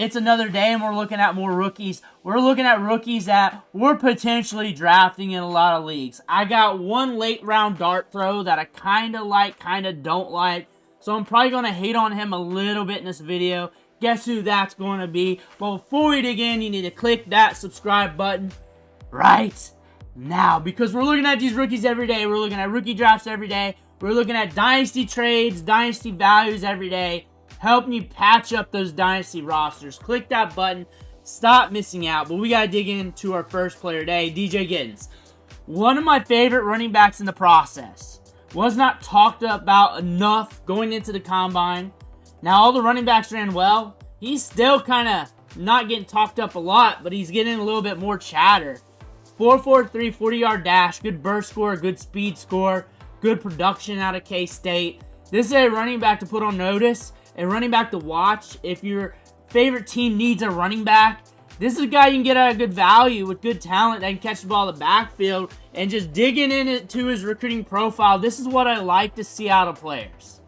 It's another day and we're looking at more rookies. We're looking at rookies that we're potentially drafting in a lot of leagues. I got one late round dart throw that I kind of like, kind of don't like. So I'm probably going to hate on him a little bit in this video. Guess who that's going to be? But before we dig in, you need to click that subscribe button right now. Because we're looking at these rookies every day. We're looking at rookie drafts every day. We're looking at dynasty trades, dynasty values every day. Helping you patch up those dynasty rosters. Click that button. Stop missing out. But we got to dig into our first player today, DJ Giddens. One of my favorite running backs in the process. Was not talked about enough going into the combine. Now, all the running backs ran well. He's still kind of not getting talked up a lot, but he's getting a little bit more chatter. 4.43, 40-yard dash, good burst score, good speed score, good production out of K-State. This is a running back to put on notice. A running back to watch. If your favorite team needs a running back, this is a guy you can get at a good value with good talent that can catch the ball in the backfield. And just digging into his recruiting profile, this is what I like to see out of players.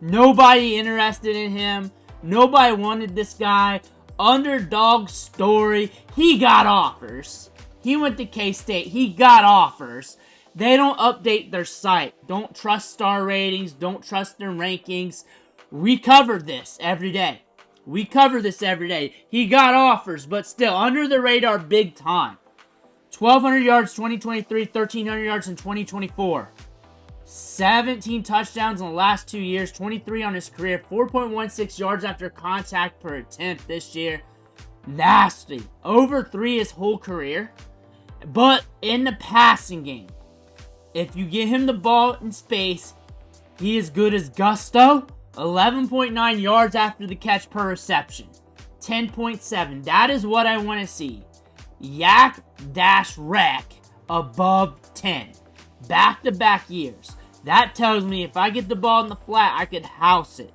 Nobody interested in him. Nobody wanted this guy. Underdog story. He got offers. He went to K-State. He got offers. They don't update their site. Don't trust star ratings. Don't trust their rankings. We cover this every day. We cover this every day. He got offers, but still under the radar big time. 1,200 yards 2023, 1,300 yards in 2024. 17 touchdowns in the last 2 years, 23 on his career, 4.16 yards after contact per attempt this year. Nasty. Over 3 his whole career. But in the passing game, if you get him the ball in space, he is good as gusto. 11.9 yards after the catch per reception. 10.7. That is what I want to see. Yak-Rec above 10. Back-to-back years. That tells me if I get the ball in the flat, I could house it.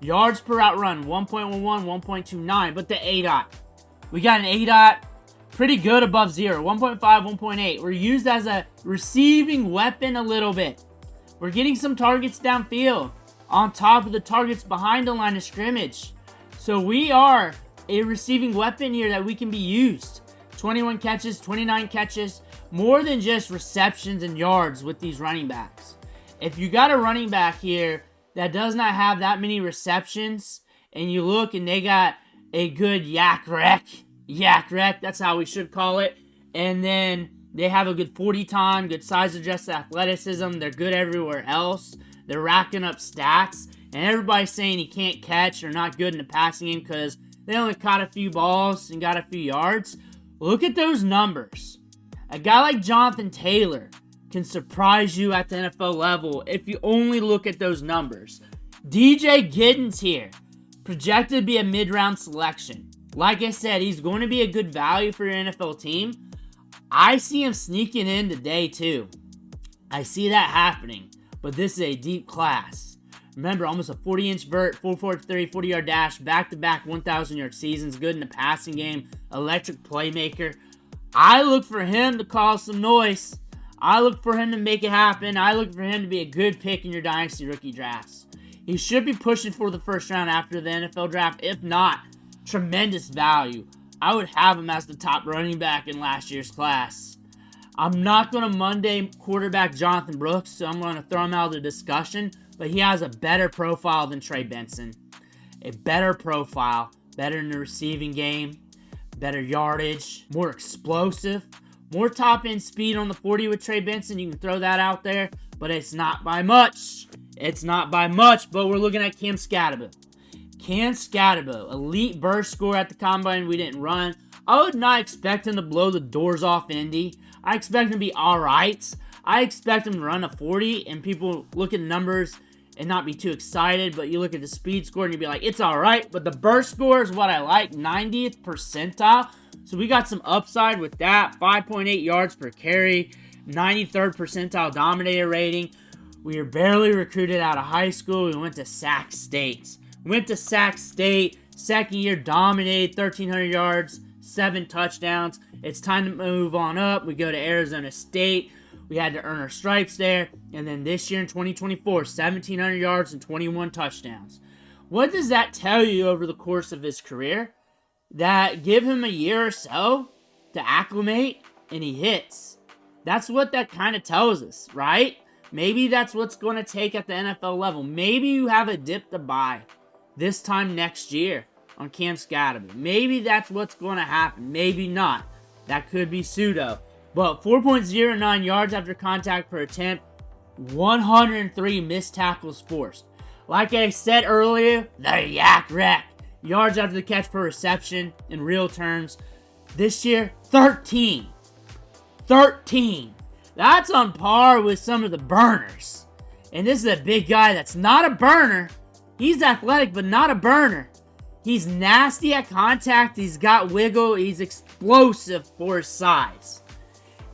Yards per out run, 1.11, 1.29. But the ADOT. We got an ADOT pretty good above 0. 1.5, 1.8. We're used as a receiving weapon a little bit. We're getting some targets downfield. On top of the targets behind the line of scrimmage. So we are a receiving weapon here that we can be used. 21 catches, 29 catches, more than just receptions and yards with these running backs. If you got a running back here that does not have that many receptions, and you look and they got a good yak-rec, that's how we should call it, and then they have a good 40 time, good size adjusted athleticism, they're good everywhere else. They're racking up stats, and everybody's saying he can't catch or not good in the passing game because they only caught a few balls and got a few yards. Look at those numbers. A guy like Jonathan Taylor can surprise you at the NFL level if you only look at those numbers. DJ Giddens here, projected to be a mid-round selection. Like I said, he's going to be a good value for your NFL team. I see him sneaking in today too. I see that happening. But this is a deep class. Remember, almost a 40-inch vert, 4.43, 40-yard dash, back-to-back 1,000-yard seasons, good in the passing game, electric playmaker. I look for him to cause some noise. I look for him to make it happen. I look for him to be a good pick in your dynasty rookie drafts. He should be pushing for the first round after the NFL draft. If not, tremendous value. I would have him as the top running back in last year's class. I'm not going to Monday quarterback Jonathan Brooks, so I'm going to throw him out of the discussion, but he has a better profile than Trey Benson. A better profile, better in the receiving game, better yardage, more explosive, more top-end speed on the 40 with Trey Benson. You can throw that out there, but it's not by much. It's not by much, but we're looking at Cam Skattebo. Cam Skattebo, elite burst score at the combine. We didn't run. I would not expect him to blow the doors off Indy. I expect him to be alright. I expect him to run a 40, and people look at the numbers and not be too excited, but you look at the speed score and you'd be like, it's alright, but the burst score is what I like, 90th percentile. So we got some upside with that, 5.8 yards per carry, 93rd percentile dominator rating. We were barely recruited out of high school. We went to Sac State. Second year dominated, 1,300 yards, 7 touchdowns. It's time to move on up. We go to Arizona State. We had to earn our stripes there. And then this year in 2024, 1,700 yards and 21 touchdowns. What does that tell you over the course of his career? that give him a year or so to acclimate, and he hits. That's what that kind of tells us, right? Maybe that's what's going to take at the NFL level. Maybe you have a dip to buy this time next year on Cam Scadamy. Maybe that's what's going to happen. Maybe not. That could be pseudo. But 4.09 yards after contact per attempt, 103 missed tackles forced. Like I said earlier, the yak wreck. Yards after the catch per reception in real terms. This year, 13. 13. That's on par with some of the burners. And this is a big guy that's not a burner. He's athletic, but not a burner. He's nasty at contact. He's got wiggle. He's explosive for his size.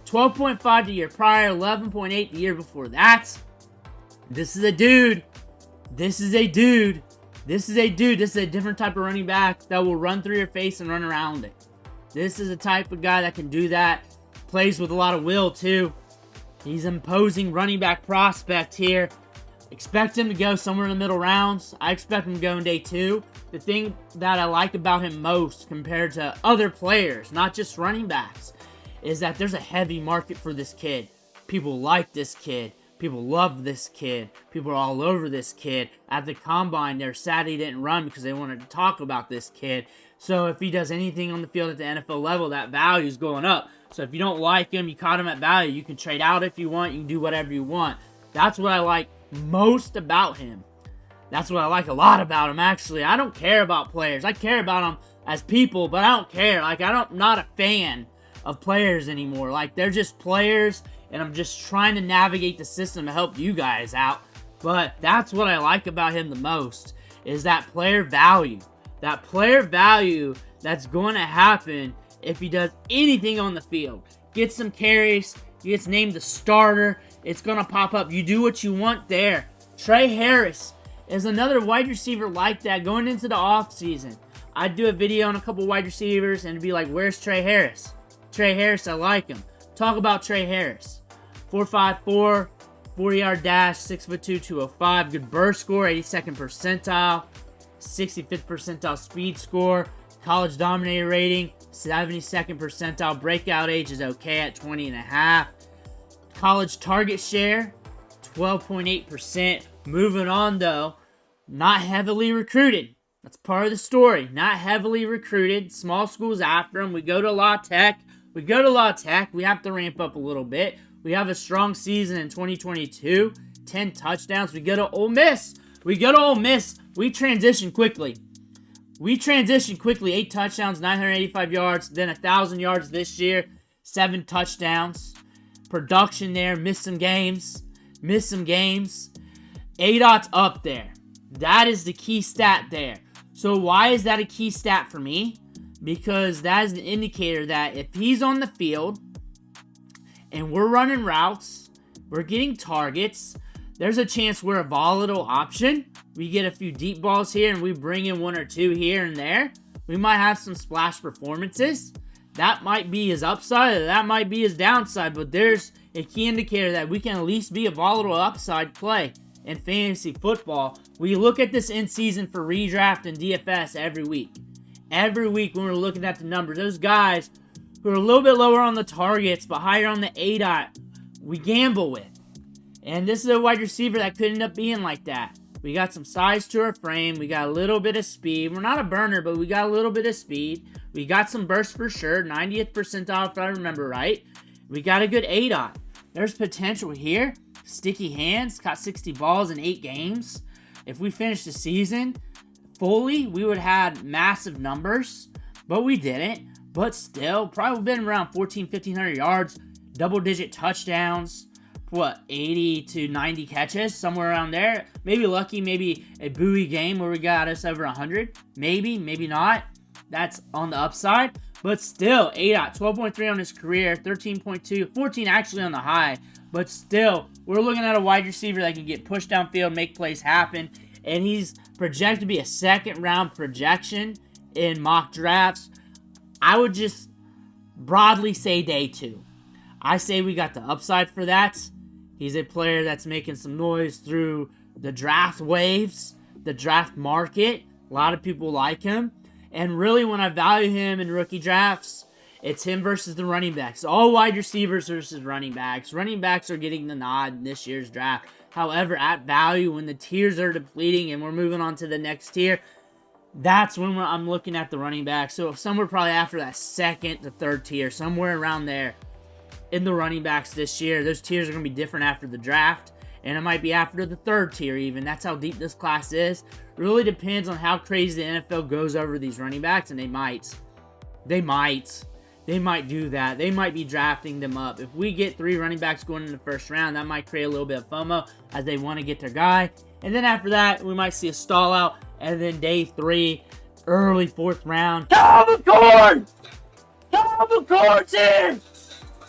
12.5 the year prior, 11.8 the year before that. This is a dude. This is a dude. This is a dude. This is a different type of running back that will run through your face and run around it. This is a type of guy that can do that. Plays with a lot of will, too. He's an imposing running back prospect here. Expect him to go somewhere in the middle rounds. I expect him to go in day 2. The thing that I like about him most compared to other players, not just running backs, is that there's a heavy market for this kid. People like this kid. People love this kid. People are all over this kid. At the combine, they're sad he didn't run because they wanted to talk about this kid. So if he does anything on the field at the NFL level, that value is going up. So if you don't like him, you caught him at value. You can trade out if you want. You can do whatever you want. That's what I like most about him. That's what I like a lot about him, actually. I don't care about players. I care about them as people, but I don't care. I'm not a fan of players anymore. They're just players, and I'm just trying to navigate the system to help you guys out. But that's what I like about him the most, is that player value. That player value that's going to happen if he does anything on the field. Gets some carries, gets named the starter, it's going to pop up. You do what you want there. Trey Harris is another wide receiver like that going into the offseason. I'd do a video on a couple wide receivers and it'd be like, where's Trey Harris? Trey Harris, I like him. Talk about Trey Harris. 4.54, 40-yard dash, 6'2", 205. Good burst score, 82nd percentile. 65th percentile speed score. College dominator rating, 72nd percentile. Breakout age is okay at 20.5. College target share, 12.8%. Moving on, though, not heavily recruited. That's part of the story. Not heavily recruited. Small schools after him. We go to La Tech. We have to ramp up a little bit. We have a strong season in 2022. 10 touchdowns. We go to Ole Miss. We transition quickly. 8 touchdowns, 985 yards, then 1,000 yards this year. 7 touchdowns. Production there. Missed some games. ADOT's up there. That is the key stat there. So why is that a key stat for me? Because that is an indicator that if he's on the field and we're running routes, we're getting targets, there's a chance we're a volatile option. We get a few deep balls here and we bring in 1 or 2 here and there. We might have some splash performances. That might be his upside or that might be his downside, but there's a key indicator that we can at least be a volatile upside play in fantasy football. We look at this in season for redraft and DFS every week. Every week when we're looking at the numbers, those guys who are a little bit lower on the targets but higher on the ADOT, we gamble with. And this is a wide receiver that could end up being like that. We got some size to our frame. We got a little bit of speed. We're not a burner, but we got a little bit of speed. We got some burst for sure. 90th percentile, if I remember right. We got a good ADOT. There's potential here. Sticky hands. Caught 60 balls in 8 games. If we finish the season fully, we would have had massive numbers. But we didn't. But still, probably been around 1,500 yards. Double-digit touchdowns. 80 to 90 catches, somewhere around there. Maybe lucky, maybe a buoy game where we got us over 100. Maybe not. That's on the upside. But still, ADOT, 12.3 on his career, 13.2, 14 actually on the high. But still, we're looking at a wide receiver that can get pushed downfield, make plays happen. And he's projected to be a second-round projection in mock drafts. I would just broadly say day 2. I say we got the upside for that. He's a player that's making some noise through the draft waves, the draft market. A lot of people like him. And really, when I value him in rookie drafts, it's him versus the running backs. All wide receivers versus running backs. Running backs are getting the nod in this year's draft. However, at value, when the tiers are depleting and we're moving on to the next tier, that's when I'm looking at the running back. So somewhere probably after that second to third tier, somewhere around there in the running backs this year. Those tiers are going to be different after the draft, and it might be after the third tier even. That's how deep this class is. Really depends on how crazy the NFL goes over these running backs, and they might do that. They might be drafting them up. If we get 3 running backs going in the first round, that might create a little bit of FOMO as they want to get their guy. And then after that, we might see a stall out. And then day 3, early 4th round. Kyle McCord! Kyle McCord's here!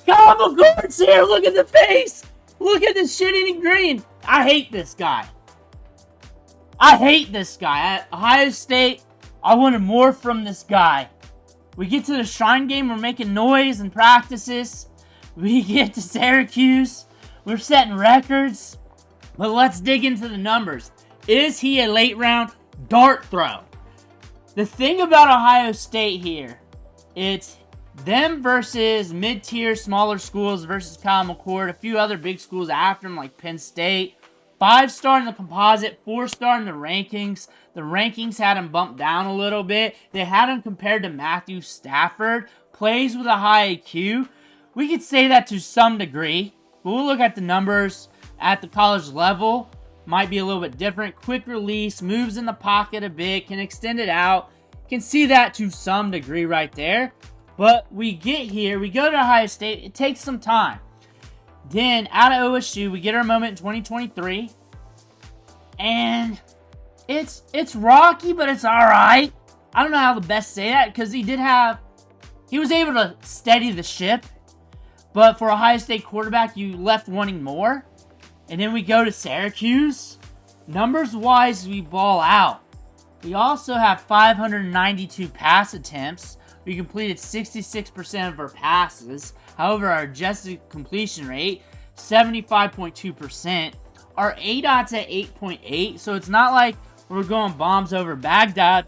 Kyle McCord's here! Look at the face! Look at this shit eating green! I hate this guy. At Ohio State, I wanted more from this guy. We get to the Shrine game, we're making noise in practices. We get to Syracuse, we're setting records. But let's dig into the numbers. Is he a late round dart throw? The thing about Ohio State here, it's them versus mid-tier smaller schools versus Kyle McCord, a few other big schools after him like Penn State. 5-star in the composite, 4-star in the rankings. The rankings had him bumped down a little bit. They had him compared to Matthew Stafford. Plays with a high IQ. We could say that to some degree. But we'll look at the numbers at the college level. Might be a little bit different. Quick release, moves in the pocket a bit, can extend it out. Can see that to some degree right there. But we get here, we go to Ohio State. It takes some time. Then, out of OSU, we get our moment in 2023. And it's rocky, but it's alright. I don't know how to best say that, because he was able to steady the ship. But for Ohio State quarterback, you left wanting more. And then we go to Syracuse. Numbers-wise, we ball out. We also have 592 pass attempts. We completed 66% of our passes. However, our adjusted completion rate, 75.2%. Our ADOT's at 8.8, so it's not like we're going bombs over Baghdad.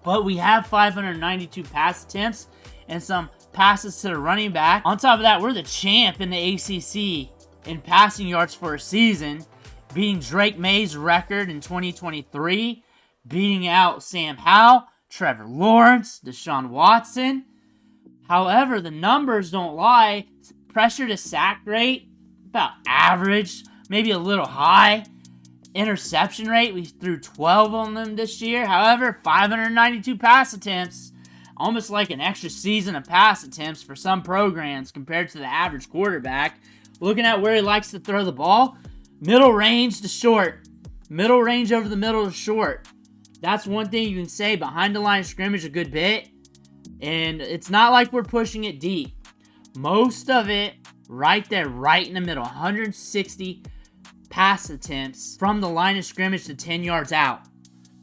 But we have 592 pass attempts and some passes to the running back. On top of that, we're the champ in the ACC in passing yards for a season, beating Drake May's record in 2023, beating out Sam Howell, Trevor Lawrence, Deshaun Watson. However, the numbers don't lie. Pressure to sack rate, about average, maybe a little high. Interception rate, we threw 12 on them this year. However, 592 pass attempts, almost like an extra season of pass attempts for some programs compared to the average quarterback. Looking at where he likes to throw the ball, middle range to short. Middle range over the middle to short. That's one thing you can say. Behind the line of scrimmage a good bit. And it's not like we're pushing it deep. Most of it right there, right in the middle. 160 pass attempts from the line of scrimmage to 10 yards out.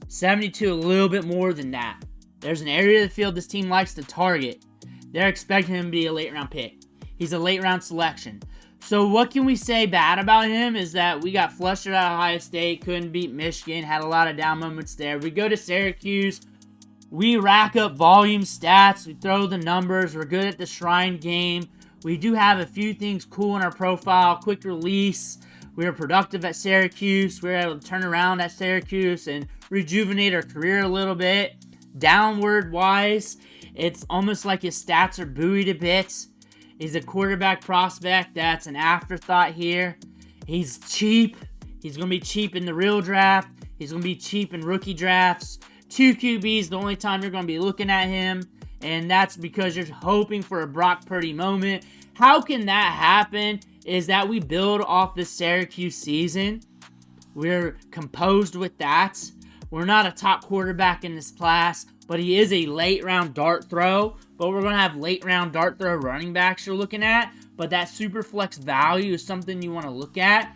72, a little bit more than that. There's an area of the field this team likes to target. They're expecting him to be a late round pick. He's a late round selection. So what can we say bad about him is that we got flushed out of Ohio State, couldn't beat Michigan, had a lot of down moments there. We go to Syracuse, we rack up volume stats, we throw the numbers, we're good at the Shrine game. We do have a few things cool in our profile, quick release. We were productive at Syracuse. We were able to turn around at Syracuse and rejuvenate our career a little bit. Downward wise, it's almost like his stats are buoyed a bit. He's a quarterback prospect that's an afterthought here. He's cheap. He's going to be cheap in the real draft. He's going to be cheap in rookie drafts. 2 QBs, the only time you're going to be looking at him. And that's because you're hoping for a Brock Purdy moment. How can that happen? Is that we build off the Syracuse season. We're composed with that. We're not a top quarterback in this class, but he is a late round dart throw. But we're going to have late round dart throw running backs you're looking at. But that super flex value is something you want to look at.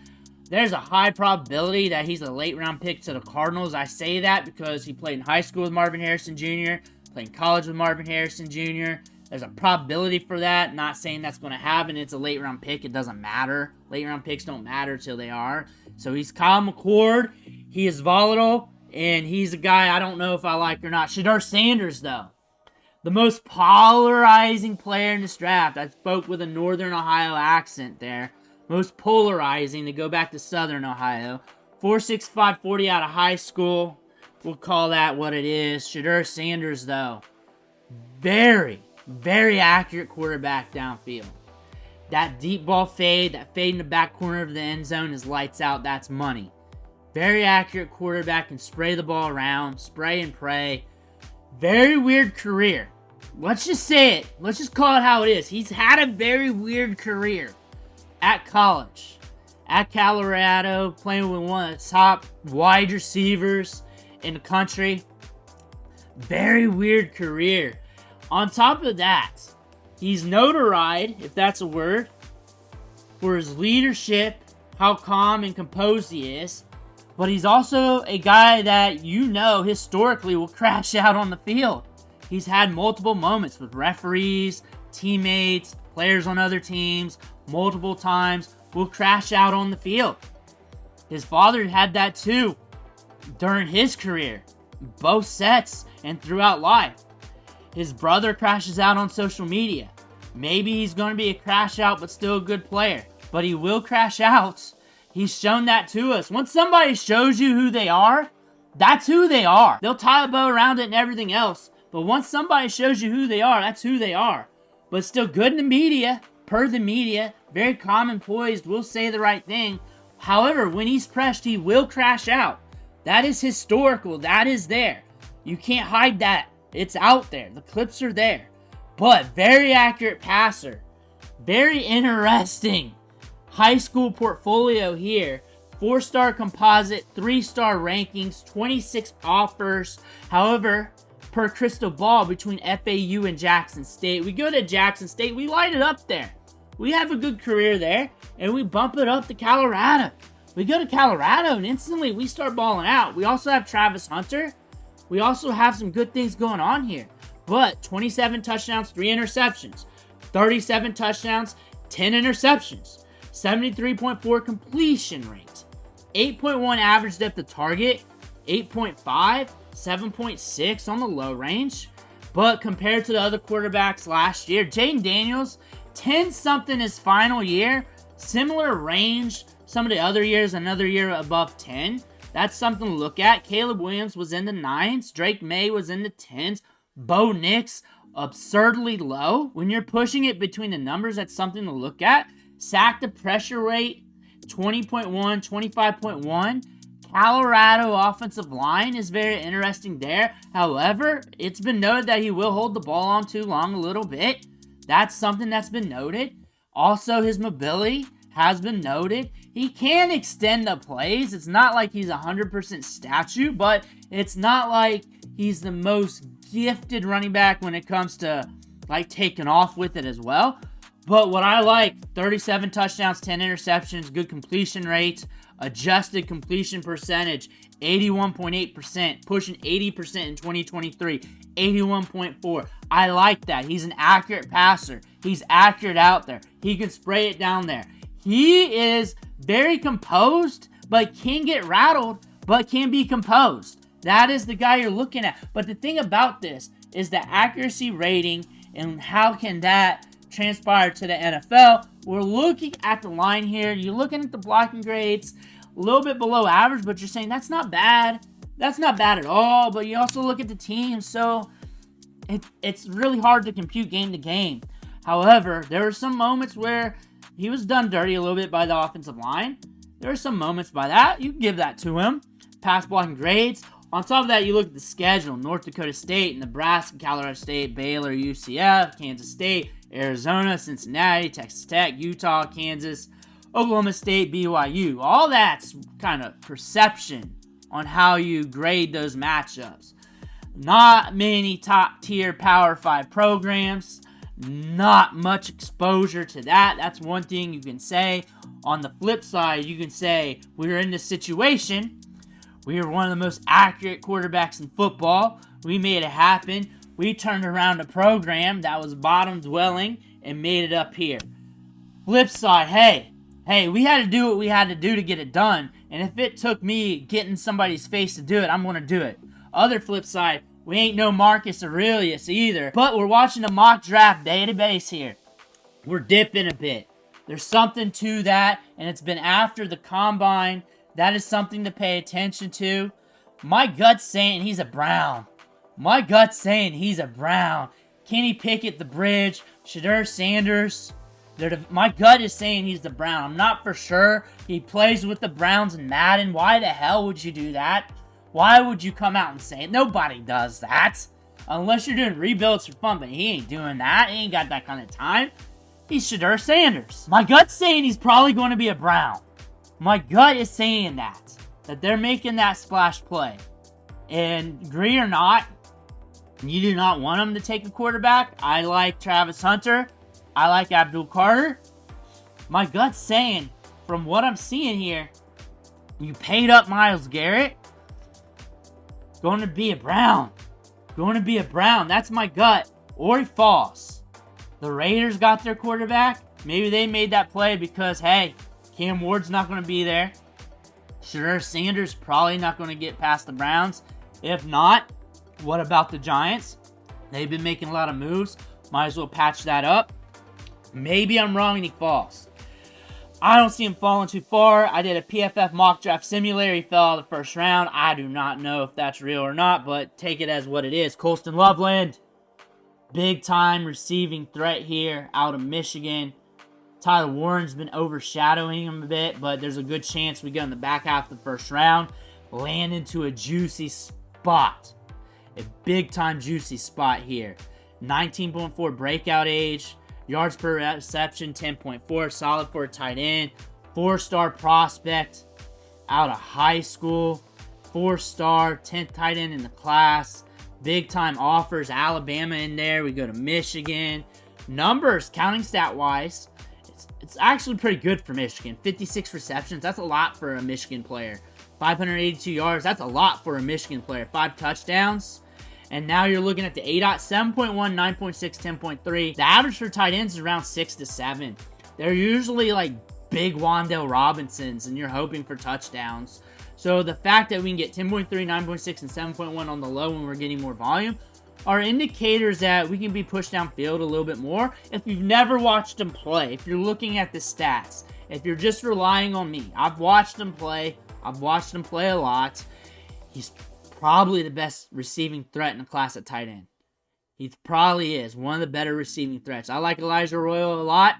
There's a high probability that he's a late round pick to the Cardinals. I say that because he played in high school with Marvin Harrison Jr., played in college with Marvin Harrison Jr. There's a probability for that. Not saying that's going to happen. It's a late round pick. It doesn't matter. Late round picks don't matter till they are. So he's Kyle McCord. He is volatile. And he's a guy I don't know if I like or not. Shedeur Sanders, though. The most polarizing player in this draft. I spoke with a Northern Ohio accent there. Most polarizing to go back to Southern Ohio. 4.65 40 out of high school. We'll call that what it is. Shedeur Sanders, though. Very, very accurate quarterback downfield. That deep ball fade, that fade in the back corner of the end zone is lights out. That's money. Very accurate quarterback, can spray the ball around, spray and pray. Very weird career. Let's just say it. Let's just call it how it is. He's had a very weird career at college. At Colorado, playing with one of the top wide receivers in the country. Very weird career. On top of that, he's notarized, if that's a word, for his leadership, how calm and composed he is. But he's also a guy that historically will crash out on the field. He's had multiple moments with referees, teammates, players on other teams, multiple times, will crash out on the field. His father had that too during his career, both sets and throughout life. His brother crashes out on social media. Maybe he's going to be a crash out but still a good player, but he will crash out. He's shown that to us. Once somebody shows you who they are, that's who they are. They'll tie a bow around it and everything else, but once somebody shows you who they are, that's who they are. But still good in the media, per the media, very calm and poised, will say the right thing. However, when he's pressed, he will crash out. That is historical. That is there. You can't hide that. It's out there. The clips are there. But very accurate passer. Very interesting high school portfolio here. 4-star composite, 3-star rankings, 26 offers. However, per crystal ball between FAU and Jackson State, we go to Jackson State, we light it up there. We have a good career there, and we bump it up to Colorado. We go to Colorado, and instantly we start balling out. We also have Travis Hunter. We also have some good things going on here. But 27 touchdowns, 3 interceptions. 37 touchdowns, 10 interceptions. 73.4 completion rate. 8.1 average depth of target. 8.5, 7.6 on the low range. But compared to the other quarterbacks last year, Jaden Daniels, 10-something his final year. Similar range. Some of the other years, another year above 10. That's something to look at. Caleb Williams was in the 9s. Drake May was in the 10s. Bo Nix, absurdly low. When you're pushing it between the numbers, that's something to look at. Sack to pressure rate, 20.1, 25.1. Colorado offensive line is very interesting there. However, it's been noted that he will hold the ball on too long a little bit. That's something that's been noted. Also, his mobility has been noted. He can extend the plays. It's not like he's 100% statue, but it's not like he's the most gifted running back when it comes to like taking off with it as well. But what I like, 37 touchdowns, 10 interceptions, good completion rate, adjusted completion percentage, 81.8%, pushing 80% in 2023, 81.4. I like that. He's an accurate passer. He's accurate out there. He can spray it down there. He is very composed, but can get rattled, but can be composed. That is the guy you're looking at. But the thing about this is the accuracy rating and how can that transpire to the NFL. We're looking at the line here. You're looking at the blocking grades, a little bit below average, but you're saying that's not bad. That's not bad at all. But you also look at the team, so it's really hard to compute game to game. However, there were some moments where he was done dirty a little bit by the offensive line. There were some moments by that. You can give that to him. Pass blocking grades. On top of that, you look at the schedule. North Dakota State, Nebraska, Colorado State, Baylor, UCF, Kansas State, Arizona, Cincinnati, Texas Tech, Utah, Kansas, Oklahoma State, BYU. All that's kind of perception on how you grade those matchups. Not many top-tier Power 5 programs. Not much exposure to that. That's one thing you can say. On the flip side, you can say we were in this situation. We were one of the most accurate quarterbacks in football. We made it happen. We turned around a program that was bottom dwelling and made it up here. Flip side, hey, hey, we had to do what we had to do to get it done. And if it took me getting somebody's face to do it, I'm going to do it. Other flip side, we ain't no Marcus Aurelius either. But we're watching the mock draft database here. We're dipping a bit. There's something to that, and it's been after the combine. That is something to pay attention to. My gut's saying he's a Brown. My gut's saying he's a Brown. Kenny Pickett, the bridge. Shedeur Sanders. My gut is saying he's the Brown. I'm not for sure. He plays with the Browns in Madden. Why the hell would you do that? Why would you come out and say it? Nobody does that. Unless you're doing rebuilds for fun, but he ain't doing that. He ain't got that kind of time. He's Shedeur Sanders. My gut's saying he's probably going to be a Brown. My gut is saying that they're making that splash play. And agree or not, you do not want him to take a quarterback. I like Travis Hunter. I like Abdul Carter. My gut's saying, from what I'm seeing here, you paid up Myles Garrett. Going to be a Brown. Going to be a Brown. That's my gut. Or he falls. The Raiders got their quarterback. Maybe they made that play because, hey, Cam Ward's not going to be there. Shedeur Sanders probably not going to get past the Browns. If not, what about the Giants? They've been making a lot of moves. Might as well patch that up. Maybe I'm wrong and he falls. I don't see him falling too far. I did a PFF mock draft simulator. He fell out of the first round. I do not know if that's real or not, but take it as what it is. Colston Loveland, big time receiving threat here out of Michigan. Tyler Warren's been overshadowing him a bit, but there's a good chance we go in the back half of the first round, land into a juicy spot. A big time juicy spot here. 19.4 breakout age. Yards per reception, 10.4. Solid for a tight end. 4-star prospect out of high school. 4-star, 10th tight end in the class. Big time offers. Alabama in there. We go to Michigan. Numbers, counting stat-wise, it's actually pretty good for Michigan. 56 receptions. That's a lot for a Michigan player. 582 yards. That's a lot for a Michigan player. 5 touchdowns. And now you're looking at the ADOT, 7.1, 9.6, 10.3. The average for tight ends is around 6 to 7. They're usually like big Wan'Dale Robinsons, and you're hoping for touchdowns. So the fact that we can get 10.3, 9.6, and 7.1 on the low when we're getting more volume are indicators that we can be pushed downfield a little bit more. If you've never watched him play, if you're looking at the stats, if you're just relying on me, I've watched him play. I've watched him play a lot. He's probably the best receiving threat in the class at tight end. He probably is one of the better receiving threats. I like Elijah Royal a lot.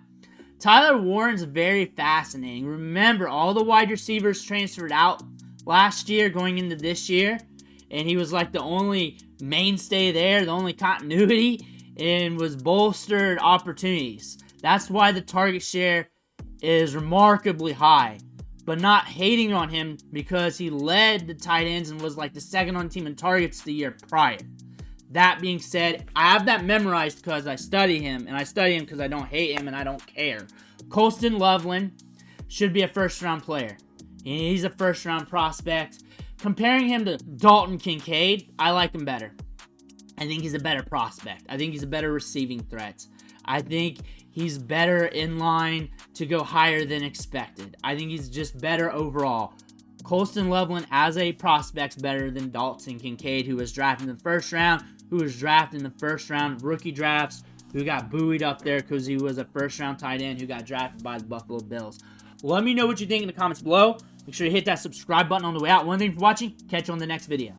Tyler Warren's very fascinating. Remember, all the wide receivers transferred out last year going into this year, and he was like the only mainstay there, the only continuity, and was bolstered opportunities. That's why the target share is remarkably high. But not hating on him because he led the tight ends and was like the second on team in targets the year prior. That being said, I have that memorized because I study him, and I study him because I don't hate him and I don't care. Colston Loveland should be a first-round player. He's a first-round prospect. Comparing him to Dalton Kincaid, I like him better. I think he's a better prospect. I think he's a better receiving threat. I think he's better in line to go higher than expected. I think he's just better overall. Colston Loveland as a prospect's better than Dalton Kincaid, who was drafted in the first round, who was drafted in the first round of rookie drafts, who got buoyed up there because he was a first-round tight end who got drafted by the Buffalo Bills. Let me know what you think in the comments below. Make sure you hit that subscribe button on the way out. One thing for watching. Catch you on the next video.